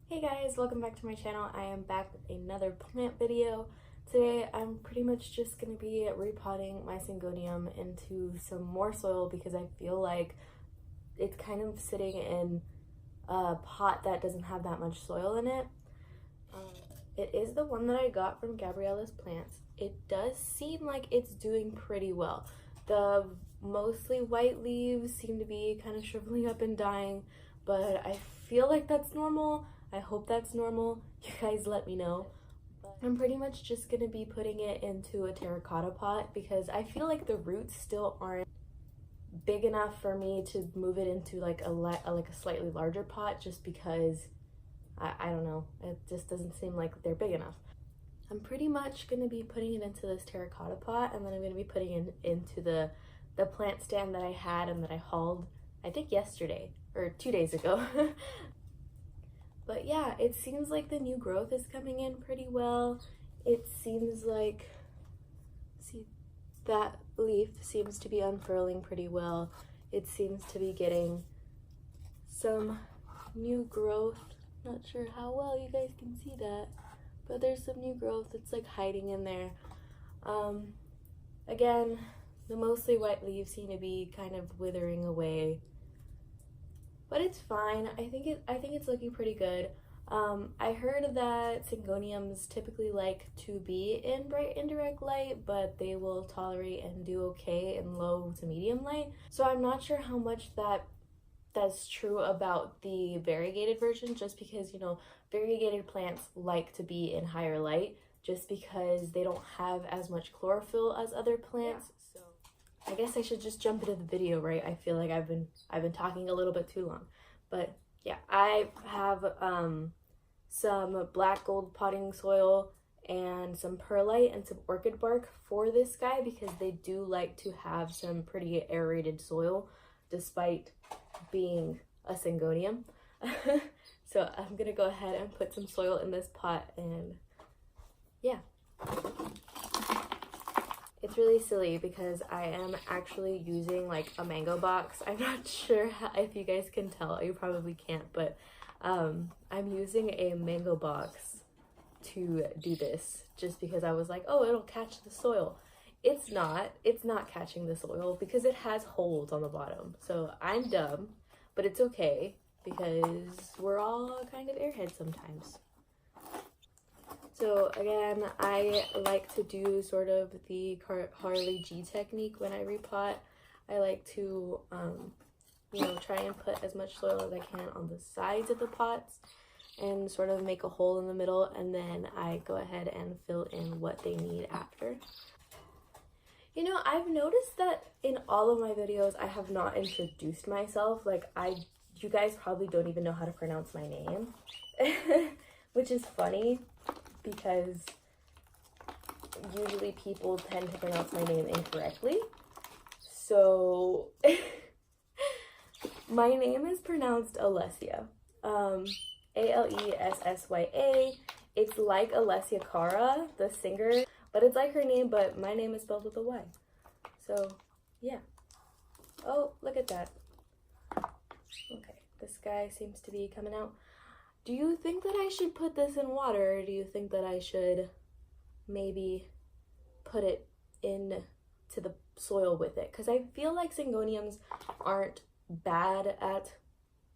Hey guys, welcome back to my channel. I am back with another plant video. Today I'm pretty much just going to be repotting my Syngonium into some more soil because I feel like it's kind of sitting in a pot that doesn't have that much soil in it. It is the one that I got from Gabriella's Plants. It does seem like it's doing pretty well. The mostly white leaves seem to be kind of shriveling up and dying, but I feel like that's normal. I hope that's normal. You guys let me know. I'm pretty much just gonna be putting it into a terracotta pot because I feel like the roots still aren't big enough for me to move it into like a slightly larger pot, just because I don't know, it just doesn't seem like they're big enough. I'm pretty much gonna be putting it into this terracotta pot, and then I'm gonna be putting it into the plant stand that I had and that I hauled, I think yesterday or 2 days ago. But yeah, it seems like the new growth is coming in pretty well. It seems like, see, that leaf seems to be unfurling pretty well. It seems to be getting some new growth. Not sure how well you guys can see that, but there's some new growth that's like hiding in there. Again, the mostly white leaves seem to be kind of withering away, but it's fine. I think it's looking pretty good. I heard that Syngoniums typically like to be in bright indirect light, but they will tolerate and do okay in low to medium light. So I'm not sure how much that's true about the variegated version, just because, you know, variegated plants like to be in higher light just because they don't have as much chlorophyll as other plants. So I guess I should just jump into the video, right? I feel like I've been talking a little bit too long. But yeah, I have some black gold potting soil and some perlite and some orchid bark for this guy because they do like to have some pretty aerated soil despite being a Syngonium. So I'm gonna go ahead and put some soil in this pot, and yeah. It's really silly because I am actually using like a mango box. I'm not sure if you guys can tell, you probably can't, but I'm using a mango box to do this just because I was like, oh, it'll catch the soil. It's not catching the soil because it has holes on the bottom. So I'm dumb, but it's okay because we're all kind of airheads sometimes. So again, I like to do sort of the Harley G technique when I repot. I like to, you know, try and put as much soil as I can on the sides of the pots and sort of make a hole in the middle, and then I go ahead and fill in what they need after. You know, I've noticed that in all of my videos, I have not introduced myself. Like, you guys probably don't even know how to pronounce my name, which is funny because usually people tend to pronounce my name incorrectly. So my name is pronounced Alessia, Alessya. It's like Alessia Cara, the singer, but it's like her name, but my name is spelled with a Y. So yeah. Oh, look at that. Okay, this guy seems to be coming out. Do you think that I should put this in water, or do you think that I should maybe put it into the soil with it? Because I feel like Syngoniums aren't bad at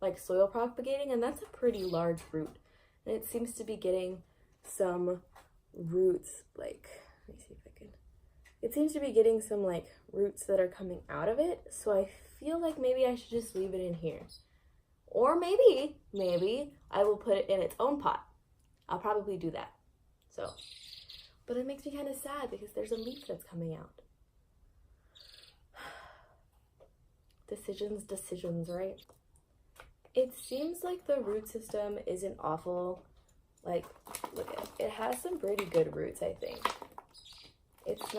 like soil propagating, and that's a pretty large root. And it seems to be getting some roots, like, let me see if I can. It seems to be getting some like roots that are coming out of it. So I feel like maybe I should just leave it in here. Or maybe I will put it in its own pot. I'll probably do that. So, but it makes me kind of sad because there's a leaf that's coming out. Decisions, right? It seems like the root system isn't awful. Like, look at it. It has some pretty good roots, I think. It's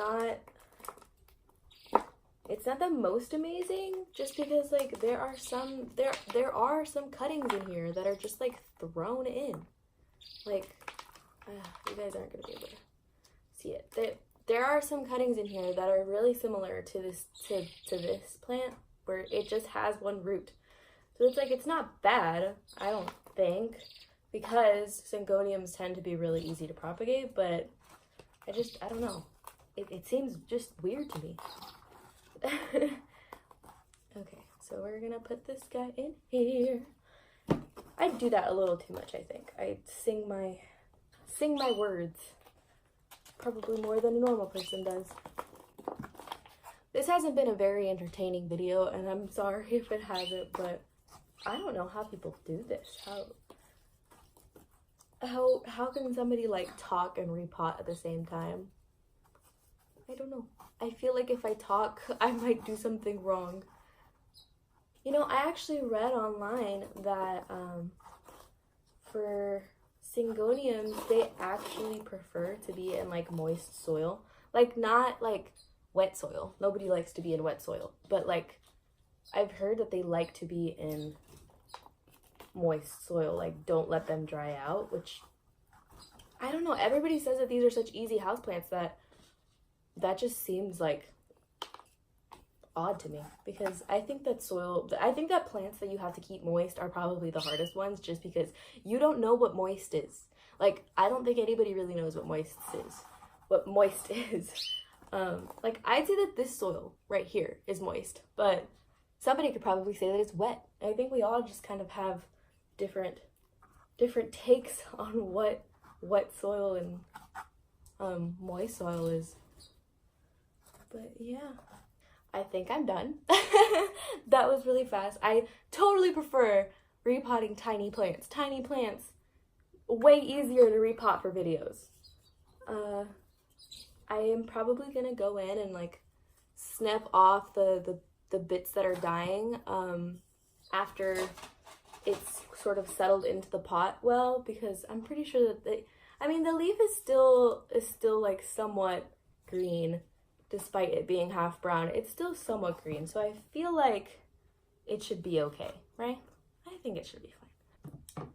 not the most amazing, just because like there are some cuttings in here that are just like thrown in. Like, you guys aren't gonna be able to see it. There are some cuttings in here that are really similar to this plant, where it just has one root. So it's like, it's not bad, I don't think, because syngoniums tend to be really easy to propagate, but I don't know. It seems just weird to me. Okay, so we're gonna put this guy in here. I do that a little too much, I think. I sing my words probably more than a normal person does. This hasn't been a very entertaining video, and I'm sorry if it hasn't, but I don't know how people do this. How can somebody like talk and repot at the same time? I don't know. I feel like if I talk, I might do something wrong. You know, I actually read online that for syngoniums, they actually prefer to be in like moist soil. Like not like wet soil. Nobody likes to be in wet soil. But like I've heard that they like to be in moist soil. Like don't let them dry out, which I don't know. Everybody says that these are such easy houseplants that just seems like odd to me, because I think that plants that you have to keep moist are probably the hardest ones, just because you don't know what moist is. Like I don't think anybody really knows what moist is. Like I'd say that this soil right here is moist, but somebody could probably say that it's wet. I think we all just kind of have different takes on what wet soil and moist soil is. But yeah, I think I'm done. That was really fast. I totally prefer repotting tiny plants. Tiny plants, way easier to repot for videos. I am probably gonna go in and like snip off the bits that are dying after it's sort of settled into the pot well, because I'm pretty sure that the leaf is still like somewhat green. Despite it being half brown, it's still somewhat green. So I feel like it should be okay, right? I think it should be fine.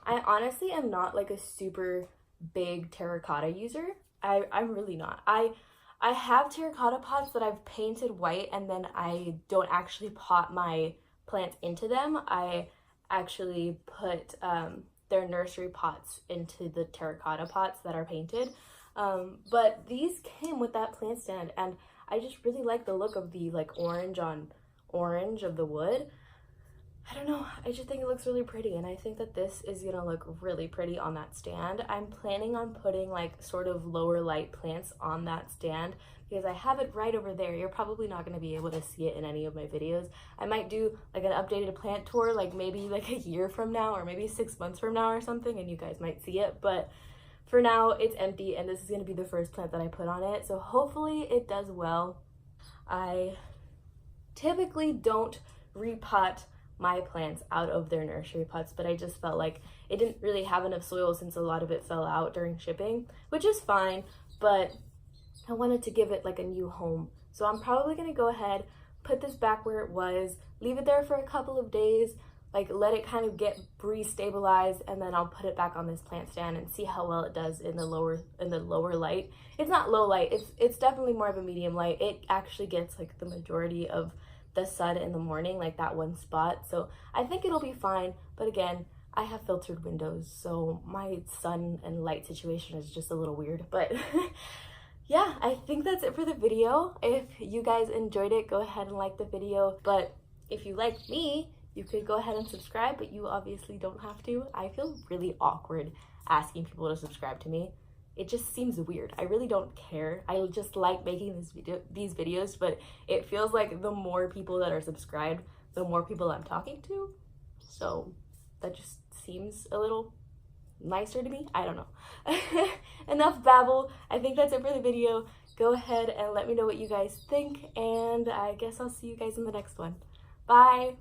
I honestly am not like a super big terracotta user. I'm really not. I have terracotta pots that I've painted white, and then I don't actually pot my plants into them. I actually put their nursery pots into the terracotta pots that are painted. But these came with that plant stand, and I just really like the look of the like orange on orange of the wood. I don't know, I just think it looks really pretty, and I think that this is gonna look really pretty on that stand. I'm planning on putting like sort of lower light plants on that stand because I have it right over there. You're probably not gonna be able to see it in any of my videos. I might do like an updated plant tour, like maybe like a year from now or maybe 6 months from now or something, and you guys might see it, but for now, it's empty, and this is going to be the first plant that I put on it, so hopefully it does well. I typically don't repot my plants out of their nursery pots, but I just felt like it didn't really have enough soil since a lot of it fell out during shipping, which is fine, but I wanted to give it like a new home. So I'm probably going to go ahead, put this back where it was, leave it there for a couple of days, like let it kind of get re-stabilized, and then I'll put it back on this plant stand and see how well it does in the lower light. It's not low light, it's definitely more of a medium light. It actually gets like the majority of the sun in the morning, like that one spot. So I think it'll be fine, but again, I have filtered windows, so my sun and light situation is just a little weird. But yeah, I think that's it for the video. If you guys enjoyed it, go ahead and like the video. But if you like me, you could go ahead and subscribe, but you obviously don't have to. I feel really awkward asking people to subscribe to me. It just seems weird. I really don't care. I just like making these videos, but it feels like the more people that are subscribed, the more people I'm talking to. So that just seems a little nicer to me. I don't know. Enough babble. I think that's it for the video. Go ahead and let me know what you guys think, and I guess I'll see you guys in the next one. Bye!